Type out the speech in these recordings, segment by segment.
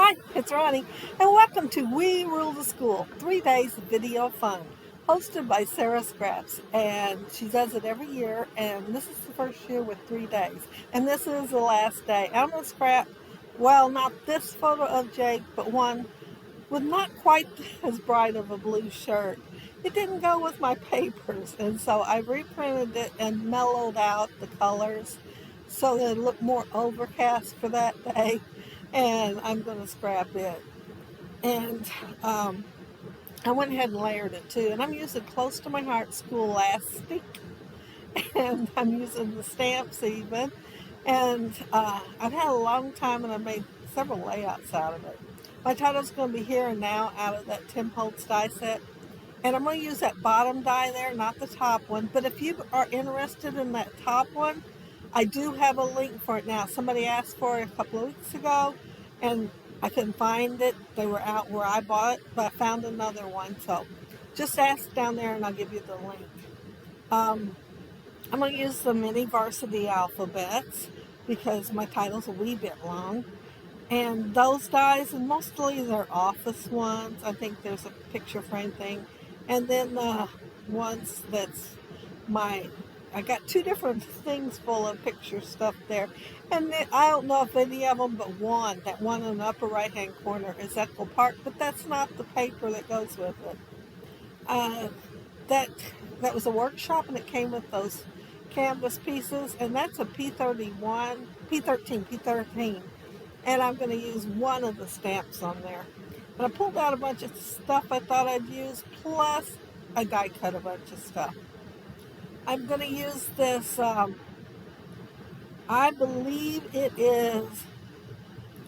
Hi, it's Ronnie, and welcome to We Rule the School, 3 days of video fun, hosted by Sarah Scraps, and she does it every year, and this is the first year with 3 days, and this is the last day. I'm going to scrap, well, not this photo of Jake, but one with not quite as bright of a blue shirt. It didn't go with my papers, and so I reprinted it and mellowed out the colors so that it looked more overcast for that day, and I'm going to scrap it. And I went ahead and layered it too, and I'm using Close to My Heart Schooltastic, and I'm using the stamps even, and I've had a long time and I made several layouts out of it. My title's going to be Here and Now out of that Tim Holtz die set, and I'm going to use that bottom die there, not the top one, but if you are interested in that top one, I do have a link for it now. Somebody asked for it a couple of weeks ago, and I couldn't find it. They were out where I bought it, but I found another one, so just ask down there and I'll give you the link. I'm going to use the mini varsity alphabets because my title's a wee bit long. And those dies, and mostly they're office ones. I think there's a picture frame thing. And then the ones that's I got two different things full of picture stuff there. And then, I don't know if any of them, but that one in the upper right hand corner is Echo Park, but that's not the paper that goes with it. That was a workshop, and it came with those canvas pieces, and that's a P31, P13, and I'm going to use one of the stamps on there. And I pulled out a bunch of stuff I thought I'd use, plus I die cut a bunch of stuff. I'm going to use this, I believe it is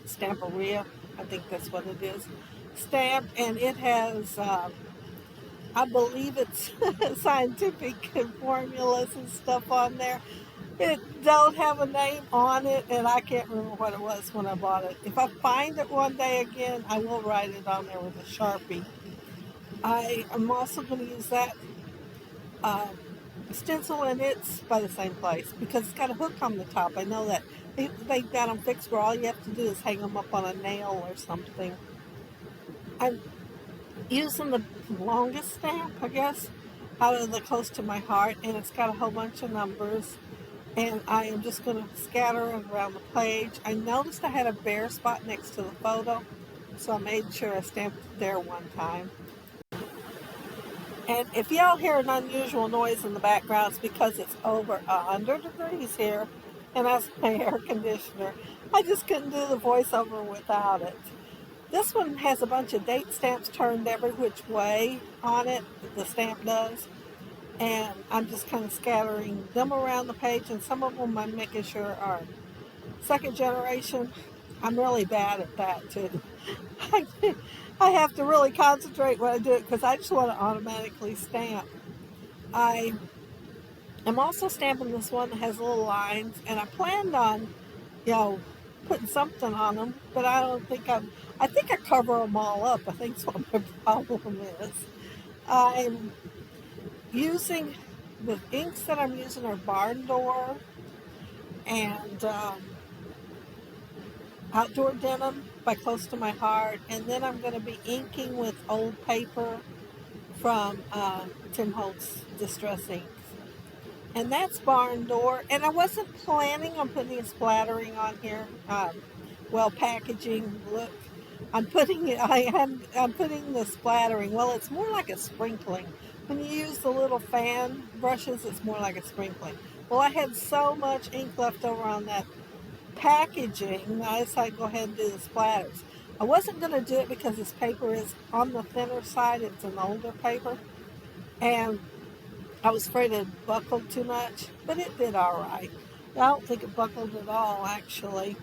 Stamperia, I think that's what it is, stamped, and it has I believe it's scientific formulas and stuff on there. It don't have a name on it, and I can't remember what it was when I bought it. If I find it one day again, I will write it on there with a Sharpie. I am also going to use that stencil, and it's by the same place because it's got a hook on the top. I know that. They got them fixed where all you have to do is hang them up on a nail or something. I'm using the longest stamp, I guess, out of the Close to My Heart, and it's got a whole bunch of numbers, and I am just going to scatter it around the page. I noticed I had a bare spot next to the photo, so I made sure I stamped it there one time. And if y'all hear an unusual noise in the background, it's because it's over 100 degrees here, and that's my air conditioner. I just couldn't do the voiceover without it. This one has a bunch of date stamps turned every which way on it, the stamp does, and I'm just kind of scattering them around the page, and some of them I'm making sure are second generation. I'm really bad at that too. I have to really concentrate when I do it because I just want to automatically stamp. I am also stamping this one that has little lines, and I planned on, putting something on them, but I think I cover them all up. I think that's what my problem is. I'm using, the inks that I'm using are Barn Door and Outdoor Denim by Close to My Heart, and then I'm going to be inking with old paper from Tim Holtz Distress Inks. And that's Barn Door, and I wasn't planning on putting any splattering on here. Packaging, look, I'm putting the splattering. Well, it's more like a sprinkling. When you use the little fan brushes, it's more like a sprinkling. Well, I had so much ink left over on that packaging, I decided to go ahead and do the splatters. I wasn't going to do it because this paper is on the thinner side. It's an older paper, and I was afraid it buckled too much, but it did all right. I don't think it buckled at all, actually.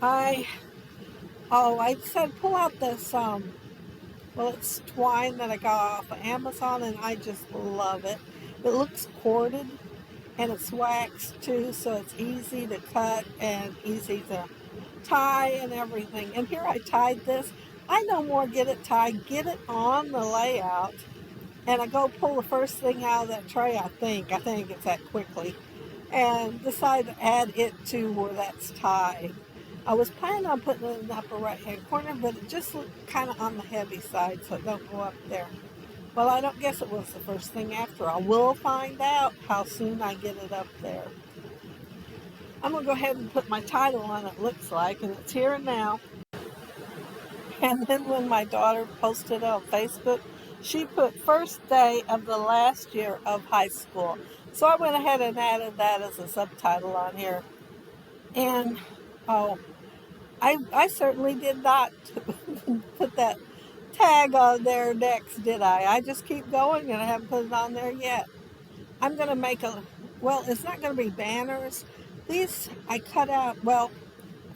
I decided to pull out this, it's twine that I got off of Amazon, and I just love it. It looks corded, and it's waxed too, so it's easy to cut and easy to tie and everything. And here I tied this. I no more get it tied, get it on the layout, and I go pull the first thing out of that tray, I think it's that quickly, and decide to add it to where that's tied. I was planning on putting it in the upper right hand corner, but it just looked kind of on the heavy side, so it don't go up there. Well, I don't guess it was the first thing after all. We'll find out how soon I get it up there. I'm going to go ahead and put my title on it, looks like, and it's Here and Now. And then when my daughter posted on Facebook, she put first day of the last year of high school. So I went ahead and added that as a subtitle on here. And oh, I certainly did not put that tag on there next, did I? I just keep going and I haven't put it on there yet. I'm going to make well, it's not going to be banners. These I cut out, well,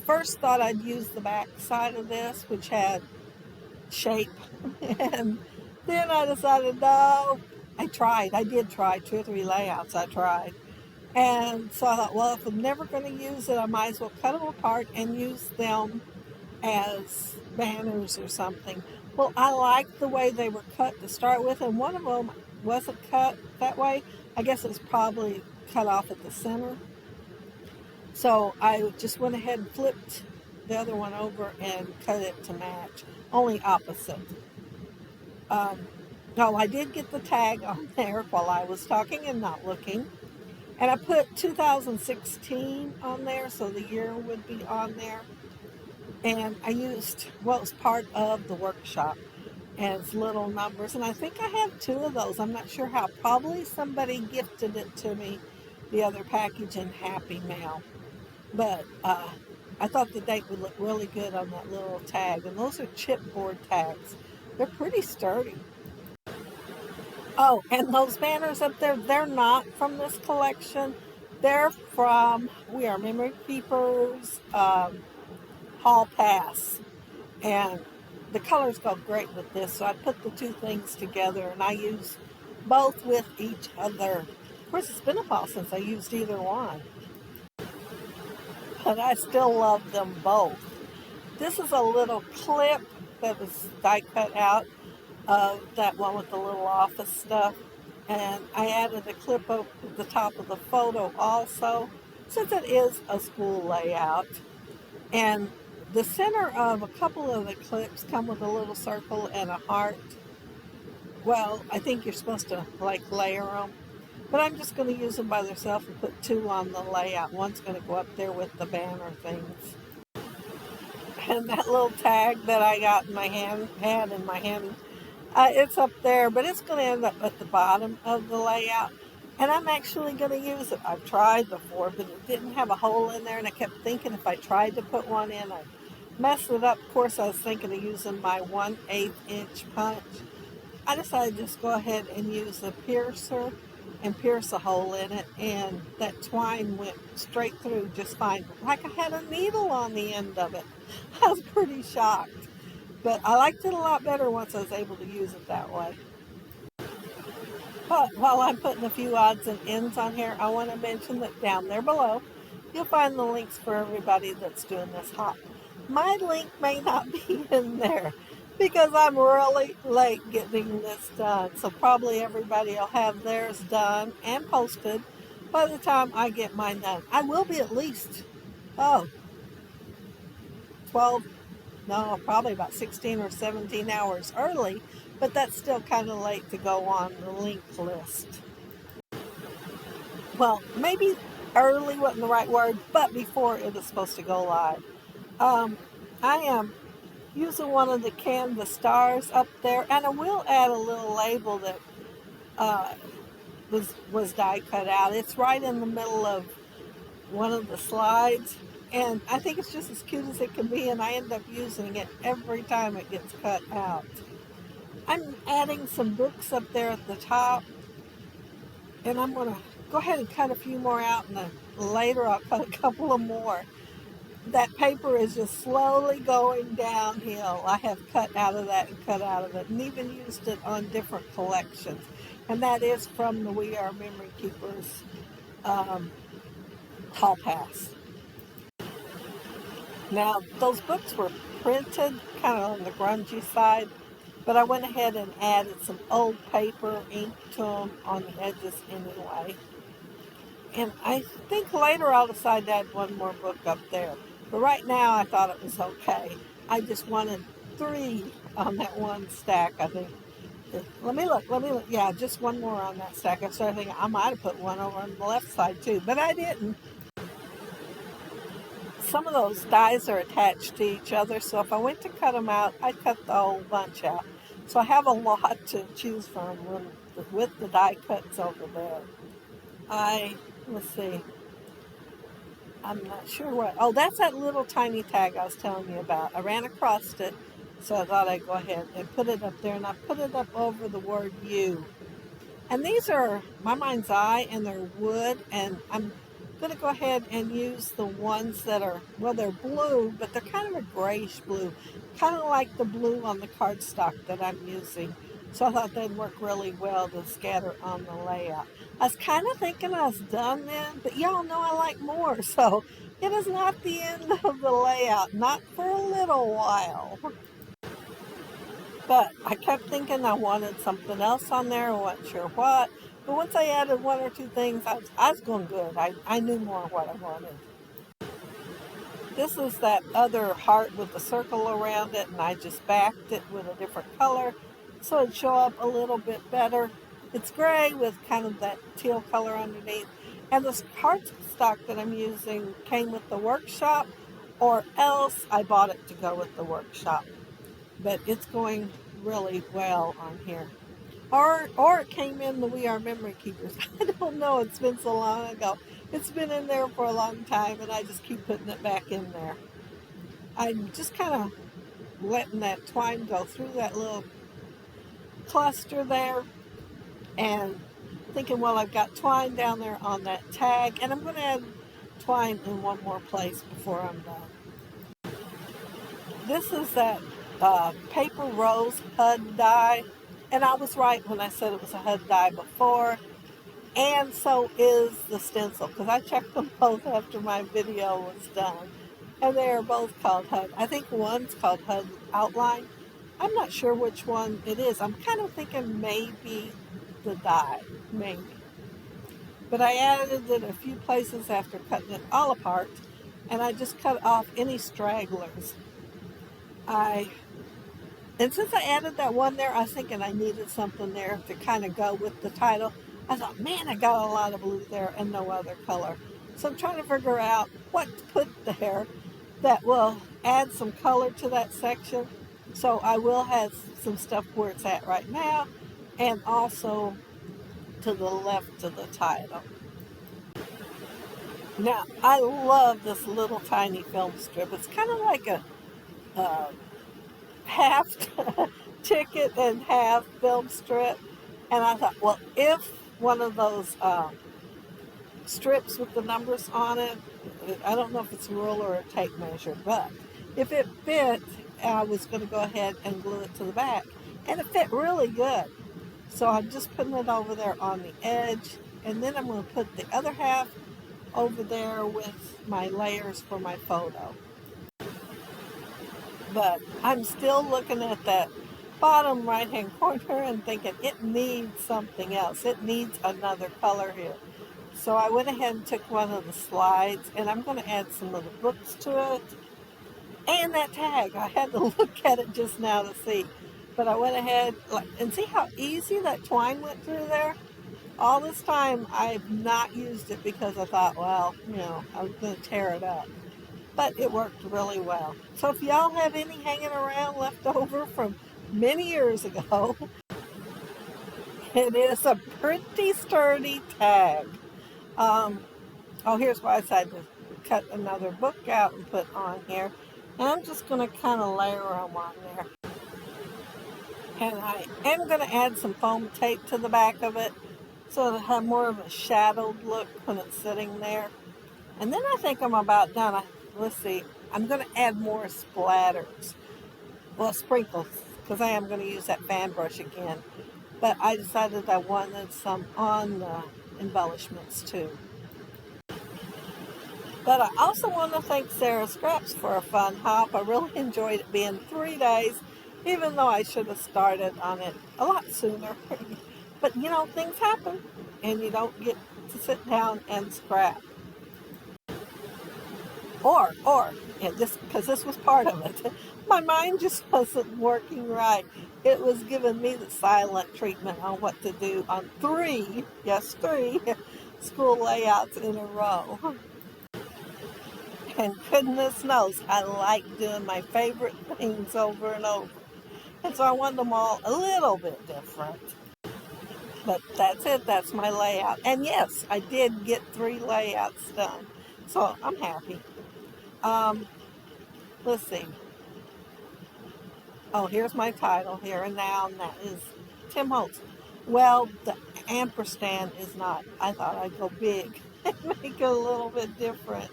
first thought I'd use the back side of this, which had shape. And then I decided, no, I did try 2 or 3 layouts, I tried. And so I thought, well, if I'm never going to use it, I might as well cut them apart and use them as banners or something. Well, I liked the way they were cut to start with, and one of them wasn't cut that way. I guess it was probably cut off at the center. So I just went ahead and flipped the other one over and cut it to match, only opposite. No, I did get the tag on there while I was talking and not looking. And I put 2016 on there, so the year would be on there. And I used, well, it was part of the workshop, and it's little numbers. And I think I have 2 of those. I'm not sure how. Probably somebody gifted it to me, the other package, in Happy Mail. But I thought the date would look really good on that little tag. And those are chipboard tags. They're pretty sturdy. Oh, and those banners up there, they're not from this collection. They're from We Are Memory Keepers Hall Pass. And the colors go great with this, so I put the 2 things together, and I use both with each other. Of course, it's been a while since I used either one, but I still love them both. This is a little clip that was die cut out of that one with the little office stuff, and I added a clip over the top of the photo also, since it is a school layout. And the center of a couple of the clips come with a little circle and a heart. Well, I think you're supposed to like layer them, but I'm just going to use them by themselves and put 2 on the layout. One's going to go up there with the banner things. And that little tag that I got in my hand, it's up there, but it's going to end up at the bottom of the layout. And I'm actually going to use it. I've tried before, but it didn't have a hole in there, and I kept thinking if I tried to put one in, I'd mess it up. Of course, I was thinking of using my 1/8 inch punch. I decided to just go ahead and use a piercer and pierce a hole in it, and that twine went straight through just fine, like I had a needle on the end of it. I was pretty shocked, but I liked it a lot better once I was able to use it that way. But while I'm putting a few odds and ends on here, I want to mention that down there below, you'll find the links for everybody that's doing this hop. My link may not be in there because I'm really late getting this done. So probably everybody will have theirs done and posted by the time I get mine done. I will be at least, 12, no, probably about 16 or 17 hours early, but that's still kind of late to go on the link list. Well, maybe early wasn't the right word, but before it was supposed to go live. I am using one of the canvas stars up there, and I will add a little label that was die cut out. It's right in the middle of one of the slides, and I think it's just as cute as it can be, and I end up using it every time it gets cut out. I'm adding some books up there at the top, and I'm going to go ahead and cut a few more out, and then later I'll cut a couple of more. That paper is just slowly going downhill. I have cut out of that and cut out of it, and even used it on different collections. And that is from the We Are Memory Keepers Hall Pass. Now, those books were printed kind of on the grungy side, but I went ahead and added some old paper ink to them on the edges anyway. And I think later I'll decide to add one more book up there. But right now I thought it was okay. I just wanted 3 on that one stack, I think. Let me look. Yeah, just one more on that stack. I started thinking I might have put one over on the left side too, but I didn't. Some of those dies are attached to each other, so if I went to cut them out, I'd cut the whole bunch out. So I have a lot to choose from with the die cuts over there. Let's see, I'm not sure what, oh, that's that little tiny tag I was telling you about. I ran across it, so I thought I'd go ahead and put it up there, and I put it up over the word you. And these are my mind's eye, and they're wood, and I'm going to go ahead and use the ones that are, well, they're blue, but they're kind of a grayish blue, kind of like the blue on the cardstock that I'm using. So I thought they'd work really well to scatter on the layout. I was kind of thinking I was done then, but y'all know I like more, so it is not the end of the layout, not for a little while. But I kept thinking I wanted something else on there. I wasn't sure what. But once I added 1 or 2 things, I was going good. I knew more what I wanted. This is that other heart with the circle around it, and I just backed it with a different color so it'd show up a little bit better. It's gray with kind of that teal color underneath. And this cardstock that I'm using came with the workshop, or else I bought it to go with the workshop. But it's going really well on here. Or it came in the We Are Memory Keepers. I don't know, it's been so long ago. It's been in there for a long time, and I just keep putting it back in there. I'm just kind of letting that twine go through that little cluster there, and thinking, well, I've got twine down there on that tag, and I'm going to add twine in one more place before I'm done. This is that paper rose HUD die, and I was right when I said it was a HUD die before, and so is the stencil, because I checked them both after my video was done, and they are both called HUD. I think one's called HUD Outline. I'm not sure which one it is. I'm kind of thinking maybe the die, maybe. But I added it a few places after cutting it all apart, and I just cut off any stragglers. And since I added that one there, I was thinking I needed something there to kind of go with the title. I thought, man, I got a lot of blue there and no other color. So I'm trying to figure out what to put there that will add some color to that section. So I will have some stuff where it's at right now, and also to the left of the title. Now, I love this little tiny film strip. It's kind of like a half ticket and half film strip. And I thought, well, if one of those strips with the numbers on it, I don't know if it's a ruler or a tape measure, but if it fit, I was going to go ahead and glue it to the back. And it fit really good. So I'm just putting it over there on the edge, and then I'm going to put the other half over there with my layers for my photo. But I'm still looking at that bottom right hand corner and thinking it needs something else. It needs another color here. So I went ahead and took one of the slides, and I'm going to add some of the books to it. And that tag, I had to look at it just now to see. But I went ahead and see how easy that twine went through there. All this time I've not used it because I thought, well, I was going to tear it up. But it worked really well. So if y'all have any hanging around left over from many years ago, it is a pretty sturdy tag. Here's why I decided to cut another book out and put on here. And I'm just going to kind of layer them on there. And I am going to add some foam tape to the back of it so it'll have more of a shadowed look when it's sitting there. And then I think I'm about done. Let's see, I'm going to add more splatters. Well, sprinkles, because I am going to use that fan brush again. But I decided I wanted some on the embellishments too. But I also want to thank Sarah Scraps for a fun hop. I really enjoyed it being 3 days, even though I should have started on it a lot sooner. But things happen, and you don't get to sit down and scrap. and just because this was part of it, my mind just wasn't working right. It was giving me the silent treatment on what to do on three, yes, three school layouts in a row. And goodness knows, I like doing my favorite things over and over. And so I want them all a little bit different. But that's it, that's my layout. And yes, I did get 3 layouts done. So I'm happy. Let's see. Oh, here's my title, Here and Now, and that is Tim Holtz. Well, the ampersand is not. I thought I'd go big and make it a little bit different.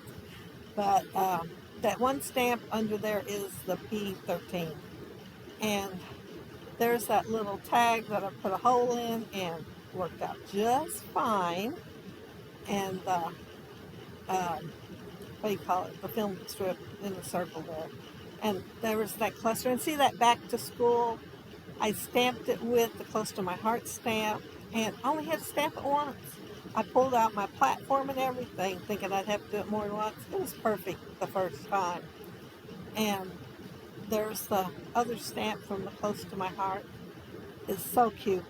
But that one stamp under there is the P13. And there's that little tag that I put a hole in and worked out just fine. And what do you call it? The film strip in the circle there. And there was that cluster. And see that back to school? I stamped it with the Close to My Heart stamp and only had to stamp it once. I pulled out my platform and everything, thinking I'd have to do it more than once. It was perfect the first time. And there's the other stamp from the Close to My Heart. It's so cute.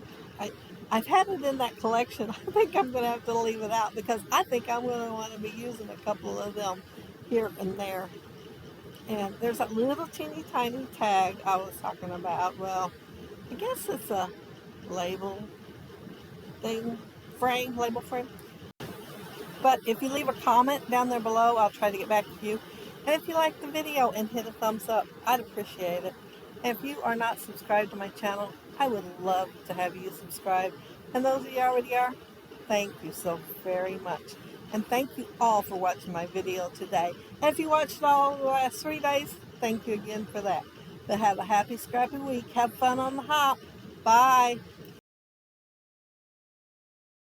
I've had it in that collection. I think I'm going to have to leave it out because I think I'm going to want to be using a couple of them here and there. And there's that little teeny tiny tag I was talking about. Well, I guess it's a label thing, label frame. But if you leave a comment down there below, I'll try to get back to you. And if you like the video and hit a thumbs up, I'd appreciate it. And if you are not subscribed to my channel, I would love to have you subscribe. And those of you already are, thank you so very much. And thank you all for watching my video today. And if you watched all the last 3 days, thank you again for that. But have a happy, scrappy week. Have fun on the hop. Bye.